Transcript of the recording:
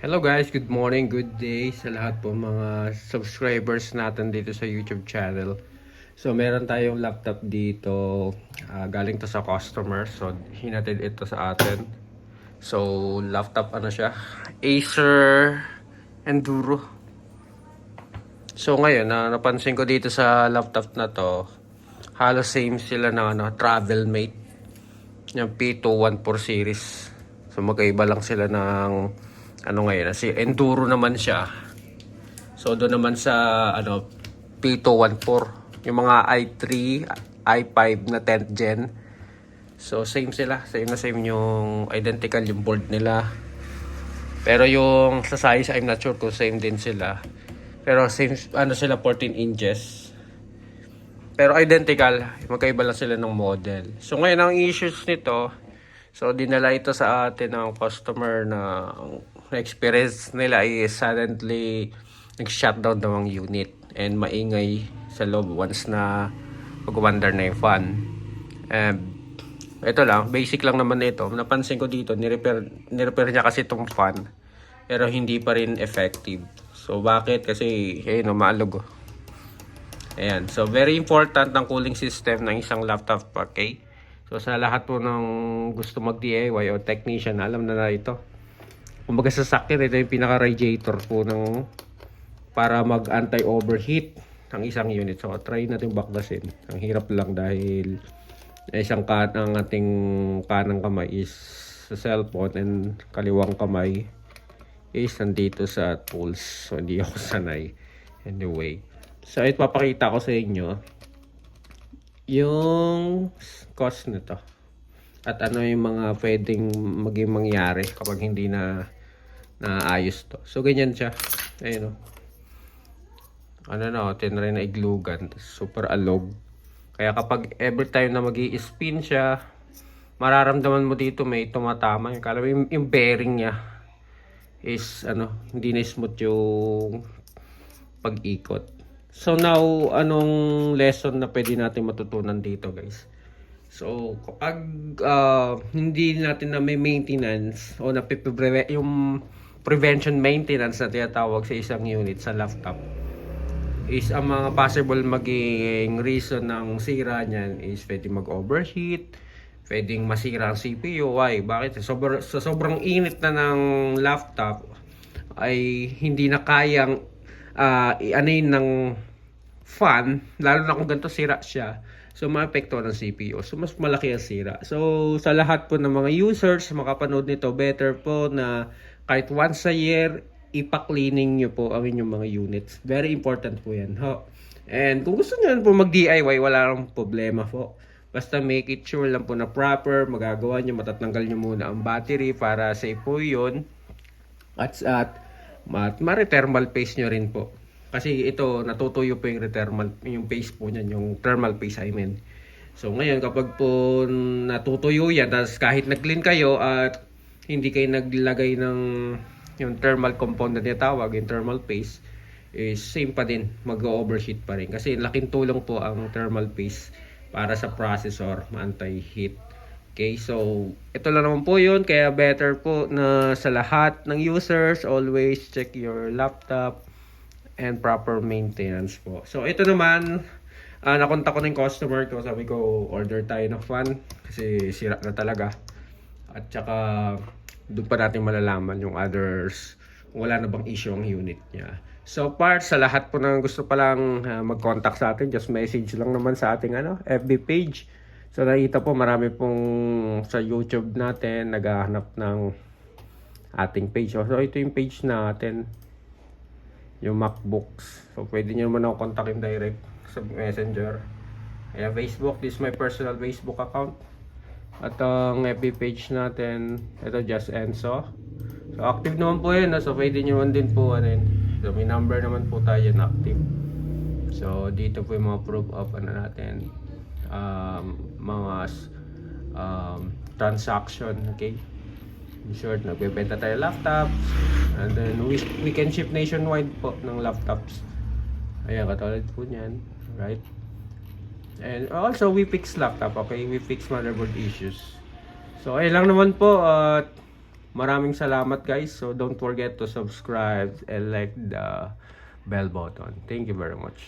Hello guys, good morning, good day sa lahat po mga subscribers natin dito sa YouTube channel. So meron tayong laptop dito, galing to sa customer. So hinatid ito sa atin. So laptop ano siya, Acer Enduro. So ngayon, napansin ko dito sa laptop na to, halos same sila ng Travelmate, yung P214 series. So magkaiba lang sila ng ngayon, kasi Enduro naman siya. So doon naman sa P214, yung mga i3, i5 na 10th gen. So same sila, same na same yung identical yung board nila. Pero yung sa size, I'm not sure kung same din sila. Pero same sila 14 inches. Pero identical, magkaiba lang sila ng model. So ngayon ang issues nito, so dinala ito sa atin ng customer na experience nila is suddenly nag-shutdown daw ang unit and maingay sa loob once na mag-wander na yung fan. Ito lang, basic lang naman ito. Napansin ko dito, nirepair niya kasi itong fan pero hindi pa rin effective. So bakit? Kasi maalog. Ayan, so very important ang cooling system ng isang laptop, okay? So sa lahat po ng gusto mag-DIY o technician, alam na ito. Kumbaga sa sakit, ito yung pinaka-radiator po para mag-anti-overheat ng isang unit. So try natin baklasin. Ang hirap lang dahil ang ating kanang kamay is sa cellphone and kaliwang kamay is nandito sa tools. So hindi ako sanay. Anyway, so ipapakita ko sa inyo yung cost nito at ano yung mga pwedeng maging mangyari kapag hindi na naayos to. So ganyan siya, ayun tinry na iglugan, super alog. Kaya kapag every time na magi-spin siya, mararamdaman mo dito may tumatama. Yung bearing niya is hindi na smooth yung pag-ikot. So now, anong lesson na pwede natin matutunan dito, guys? So kapag hindi natin na may maintenance o yung prevention maintenance na tinatawag sa isang unit sa laptop, is ang mga possible maging reason ng sira niyan is pwedeng mag-overheat, pwedeng masira ang CPU. Why? Bakit? Sa sobrang init na ng laptop ay hindi na kayang i-anayin ng fan, lalo na kung ganito sira siya. So maapekto ng CPU. So mas malaki ang sira. So sa lahat po ng mga users makapanood nito, better po na kahit once a year ipa-cleaning nyo po ang inyong mga units. Very important po yan. And kung gusto nyo po mag-DIY, wala lang problema po. Basta make it sure lang po na proper, magagawa nyo, matatanggal nyo muna ang battery para safe po yun. At ma-thermal paste nyo rin po. Kasi ito, natutuyo po yung paste po niyan, yung thermal paste I mean. So ngayon, kapag po natutuyo yan, tapos kahit nag-clean kayo at hindi kayo naglagay ng yung thermal compound na tinatawag, yung thermal paste, is same pa din, mag-overheat pa rin. Kasi laking tulong po ang thermal paste para sa processor, ma-anti-heat. Okay, so ito lang naman po yun. Kaya better po na sa lahat ng users, always check your laptop and proper maintenance po. So ito naman, nakontak ko ng customer ko, sabi ko order tayo ng fan kasi sira na talaga. At saka doon pa natin malalaman yung others kung wala na bang issue ang unit niya. So sa lahat po na gusto palang mag-contact sa atin, just message lang naman sa ating FB page. So nakita po marami pong sa YouTube natin naghahanap ng ating page. So ito yung page natin, yung MacBooks. So pwede nyo naman ako kontakin direct sa Messenger. Ayan, Facebook, this is my personal Facebook account. At ang FB page natin, ito Just Enzo. So active naman po yun, so pwede nyo man din po So may number naman po tayo na active. So dito po yung mga proof of natin, mga transaction, okay? In short, nagbebenta tayo laptops, and then we can ship nationwide po ng laptops. Ayan, katulad po niyan, right? And also we fix laptop, okay? We fix motherboard issues. So ayun lang naman po, at Maraming salamat guys. So don't forget to subscribe and like the bell button. Thank you very much.